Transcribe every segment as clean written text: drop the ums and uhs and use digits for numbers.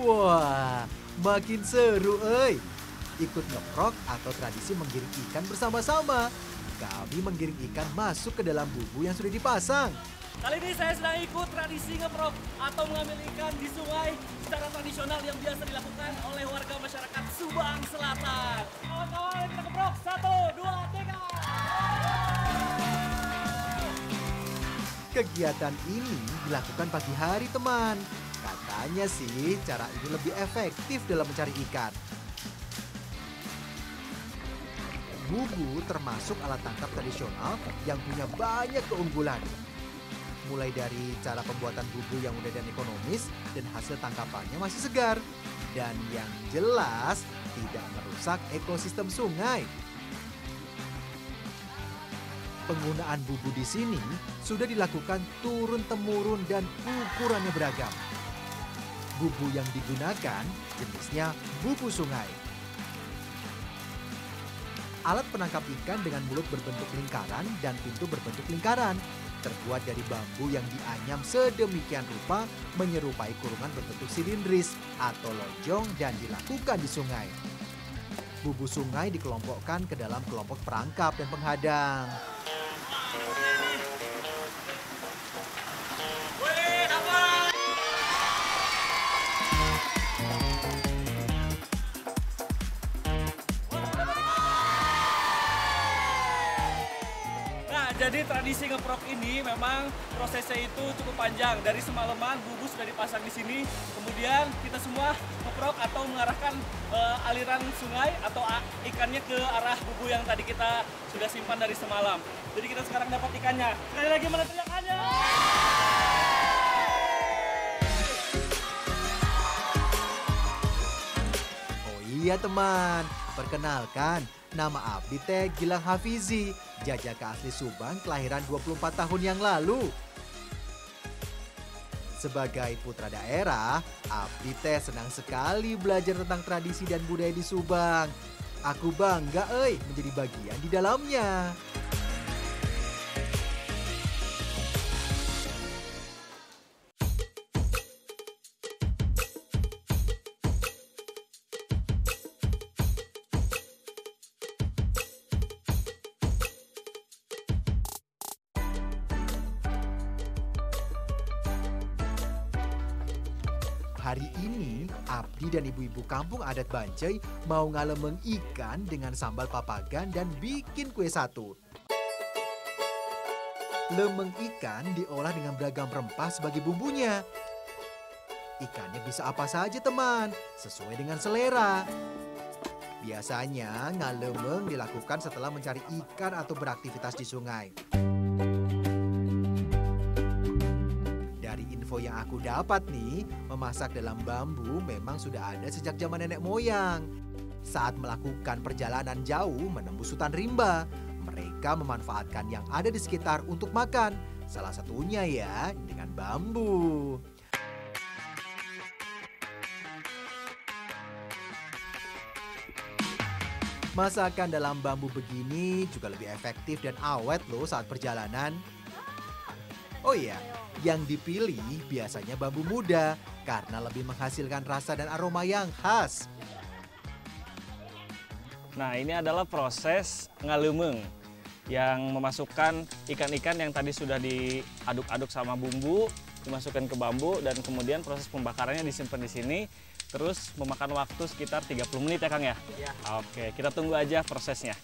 Wah, makin seru euy. Ikut ngeprok atau tradisi menggiring ikan bersama-sama. Kami menggiring ikan masuk ke dalam bumbu yang sudah dipasang. Kali ini saya sedang ikut tradisi ngeprok atau mengambil ikan di sungai secara tradisional yang biasa dilakukan oleh warga masyarakat Subang Selatan. Kawan-kawan, kita ngeprok. 1, 2, 3. Kegiatan ini dilakukan pagi hari, teman. Katanya sih cara ini lebih efektif dalam mencari ikan. Bubu termasuk alat tangkap tradisional yang punya banyak keunggulan. Mulai dari cara pembuatan bubu yang mudah dan ekonomis dan hasil tangkapannya masih segar. Dan yang jelas tidak merusak ekosistem sungai. Penggunaan bubu di sini sudah dilakukan turun-temurun dan ukurannya beragam. Bubu yang digunakan jenisnya bubu sungai. Alat penangkap ikan dengan mulut berbentuk lingkaran dan pintu berbentuk lingkaran. Terbuat dari bambu yang dianyam sedemikian rupa menyerupai kurungan berbentuk silindris atau lonjong dan dilakukan di sungai. Bubu sungai dikelompokkan ke dalam kelompok perangkap dan penghadang. Jadi tradisi ngeprok ini memang prosesnya itu cukup panjang. Dari semalaman bubu sudah dipasang di sini, kemudian kita semua ngeprok atau mengarahkan aliran sungai atau ikannya ke arah bubu yang tadi kita sudah simpan dari semalam. Jadi kita sekarang dapat ikannya. Sekali lagi mana teriakannya? Oh iya teman, perkenalkan, nama abdi teh Gilang Hafizi, jajaka asli Subang kelahiran 24 tahun yang lalu. Sebagai putra daerah, abdi teh senang sekali belajar tentang tradisi dan budaya di Subang. Aku bangga menjadi bagian di dalamnya. Hari ini, Abdi dan ibu-ibu kampung adat Bancai mau ngalemeng ikan dengan sambal papagan dan bikin kue satut. Lemeng ikan diolah dengan beragam rempah sebagai bumbunya. Ikannya bisa apa saja teman, sesuai dengan selera. Biasanya ngalemeng dilakukan setelah mencari ikan atau beraktivitas di sungai. Info yang aku dapat nih, memasak dalam bambu memang sudah ada sejak zaman nenek moyang. Saat melakukan perjalanan jauh menembus hutan rimba, mereka memanfaatkan yang ada di sekitar untuk makan. Salah satunya ya dengan bambu. Masakan dalam bambu begini juga lebih efektif dan awet loh saat perjalanan. Oh iya, yang dipilih biasanya bambu muda karena lebih menghasilkan rasa dan aroma yang khas. Nah, ini adalah proses ngalemeng yang memasukkan ikan-ikan yang tadi sudah diaduk-aduk sama bumbu, dimasukkan ke bambu dan kemudian proses pembakarannya disimpan di sini. Terus memakan waktu sekitar 30 menit ya Kang ya? Iya. Oke, kita tunggu aja prosesnya.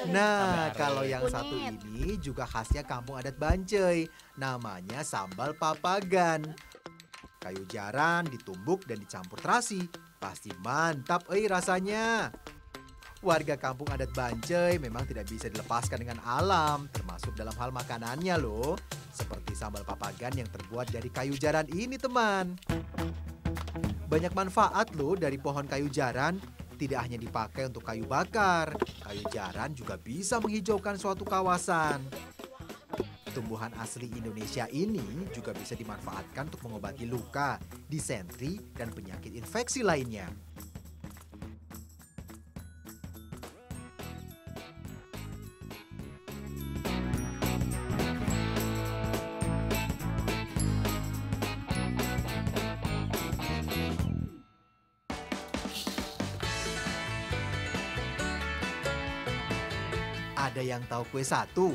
Nah, kalau yang satu ini juga khasnya kampung adat Bancai, namanya sambal papagan. Kayu jaran ditumbuk dan dicampur terasi, pasti mantap rasanya. Warga kampung adat Bancai memang tidak bisa dilepaskan dengan alam, termasuk dalam hal makanannya loh. Seperti sambal papagan yang terbuat dari kayu jaran ini teman. Banyak manfaat loh dari pohon kayu jaran. Tidak hanya dipakai untuk kayu bakar, kayu jaran juga bisa menghijaukan suatu kawasan. Tumbuhan asli Indonesia ini juga bisa dimanfaatkan untuk mengobati luka, disentri, dan penyakit infeksi lainnya. Ada yang tahu kue satu?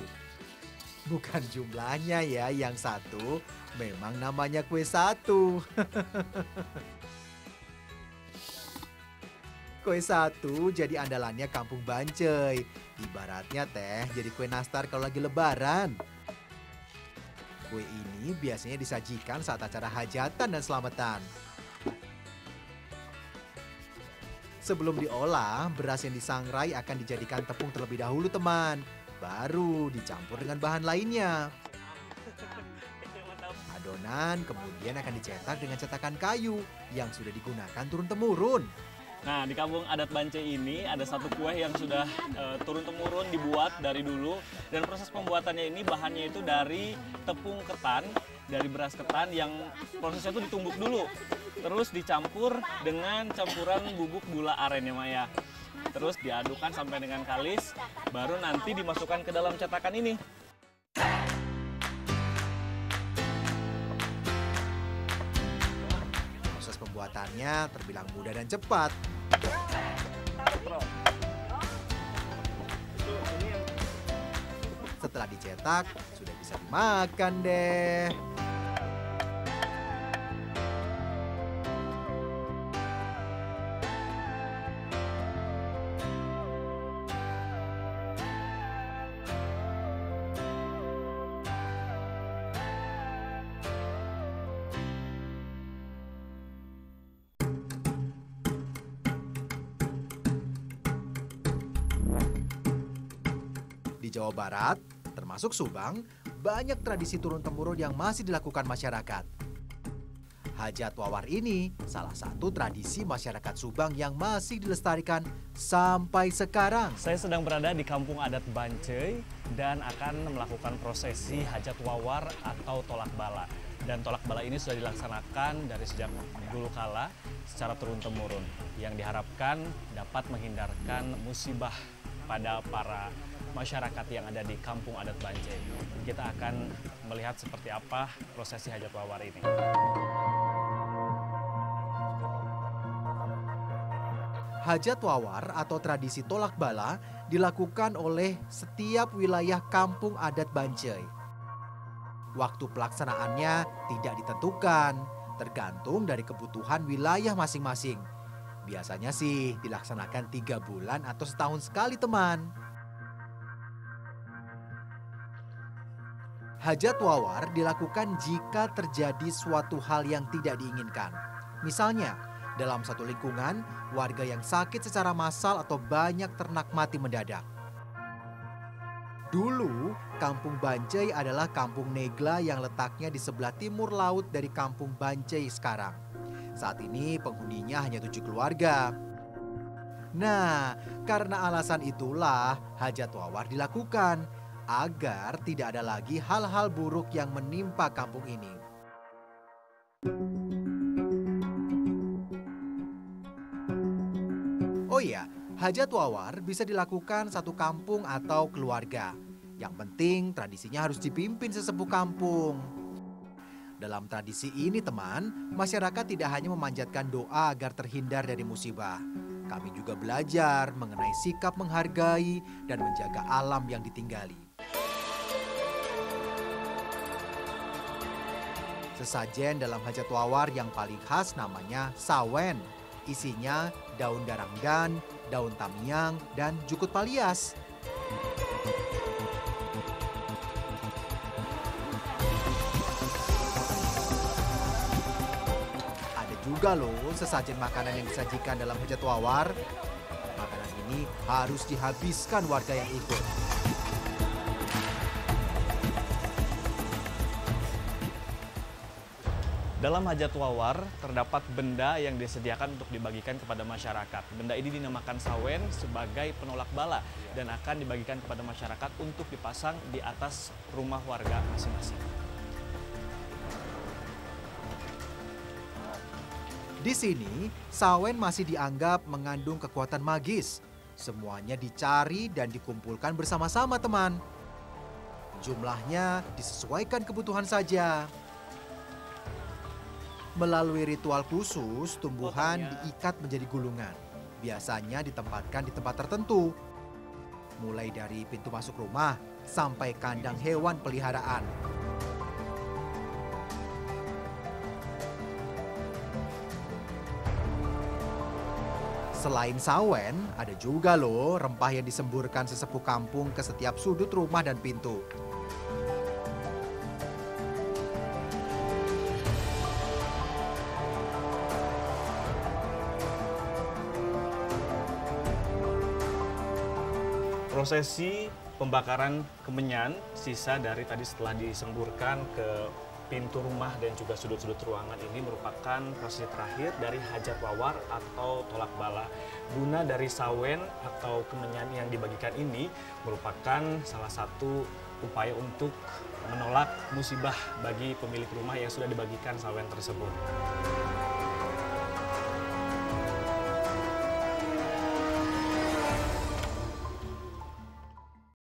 Bukan jumlahnya ya yang satu, memang namanya kue satu. Kue satu jadi andalannya Kampung Bancai. Ibaratnya teh jadi kue nastar kalau lagi lebaran. Kue ini biasanya disajikan saat acara hajatan dan selamatan. Sebelum diolah, beras yang disangrai akan dijadikan tepung terlebih dahulu teman. Baru dicampur dengan bahan lainnya. Adonan kemudian akan dicetak dengan cetakan kayu yang sudah digunakan turun-temurun. Nah, di kampung adat Bancai ini ada satu kue yang sudah turun-temurun dibuat dari dulu. Dan proses pembuatannya ini bahannya itu dari tepung ketan, dari beras ketan yang prosesnya itu ditumbuk dulu. Terus dicampur dengan campuran bubuk gula aren ya Maya. Terus diadukkan sampai dengan kalis, baru nanti dimasukkan ke dalam cetakan ini. Proses pembuatannya terbilang mudah dan cepat. Setelah dicetak, sudah bisa dimakan deh. Di Jawa Barat, termasuk Subang, banyak tradisi turun-temurun yang masih dilakukan masyarakat. Hajat Wawar ini salah satu tradisi masyarakat Subang yang masih dilestarikan sampai sekarang. Saya sedang berada di kampung adat Bancai dan akan melakukan prosesi hajat wawar atau tolak bala. Dan tolak bala ini sudah dilaksanakan dari sejak dulu kala secara turun-temurun yang diharapkan dapat menghindarkan musibah pada para masyarakat yang ada di kampung adat Bancai. Kita akan melihat seperti apa prosesi hajat wawar ini. Hajat Wawar atau tradisi tolak bala dilakukan oleh setiap wilayah kampung adat Bancai. Waktu pelaksanaannya tidak ditentukan, tergantung dari kebutuhan wilayah masing-masing. Biasanya sih dilaksanakan 3 bulan atau setahun sekali teman. Hajat Wawar dilakukan jika terjadi suatu hal yang tidak diinginkan. Misalnya, dalam satu lingkungan, warga yang sakit secara massal atau banyak ternak mati mendadak. Dulu, Kampung Bancai adalah kampung Negla yang letaknya di sebelah timur laut dari Kampung Bancai sekarang. Saat ini penghuninya hanya 7 keluarga. Nah, karena alasan itulah Hajat Wawar dilakukan agar tidak ada lagi hal-hal buruk yang menimpa kampung ini. Oh iya, Hajat Wawar bisa dilakukan satu kampung atau keluarga. Yang penting tradisinya harus dipimpin sesepuh kampung. Dalam tradisi ini teman, masyarakat tidak hanya memanjatkan doa agar terhindar dari musibah. Kami juga belajar mengenai sikap menghargai dan menjaga alam yang ditinggali. Sesajen dalam Hajat Wawar yang paling khas namanya sawen. Isinya daun darangdan, daun tamiang, dan jukut palias. Ada juga loh sesajen makanan yang disajikan dalam Hajat Wawar. Makanan ini harus dihabiskan warga yang ikut. Dalam hajat wawar terdapat benda yang disediakan untuk dibagikan kepada masyarakat. Benda ini dinamakan sawen sebagai penolak bala dan akan dibagikan kepada masyarakat untuk dipasang di atas rumah warga masing-masing. Di sini, sawen masih dianggap mengandung kekuatan magis. Semuanya dicari dan dikumpulkan bersama-sama, teman. Jumlahnya disesuaikan kebutuhan saja. Melalui ritual khusus, tumbuhan diikat menjadi gulungan. Biasanya ditempatkan di tempat tertentu. mulai dari pintu masuk rumah sampai kandang hewan peliharaan. Selain sawen, ada juga loh rempah yang disemburkan sesepuh kampung ke setiap sudut rumah dan pintu. Prosesi pembakaran kemenyan sisa dari tadi setelah disemburkan ke pintu rumah dan juga sudut-sudut ruangan ini merupakan prosesi terakhir dari hajat wawar atau tolak bala. Guna dari sawen atau kemenyan yang dibagikan ini merupakan salah satu upaya untuk menolak musibah bagi pemilik rumah yang sudah dibagikan sawen tersebut.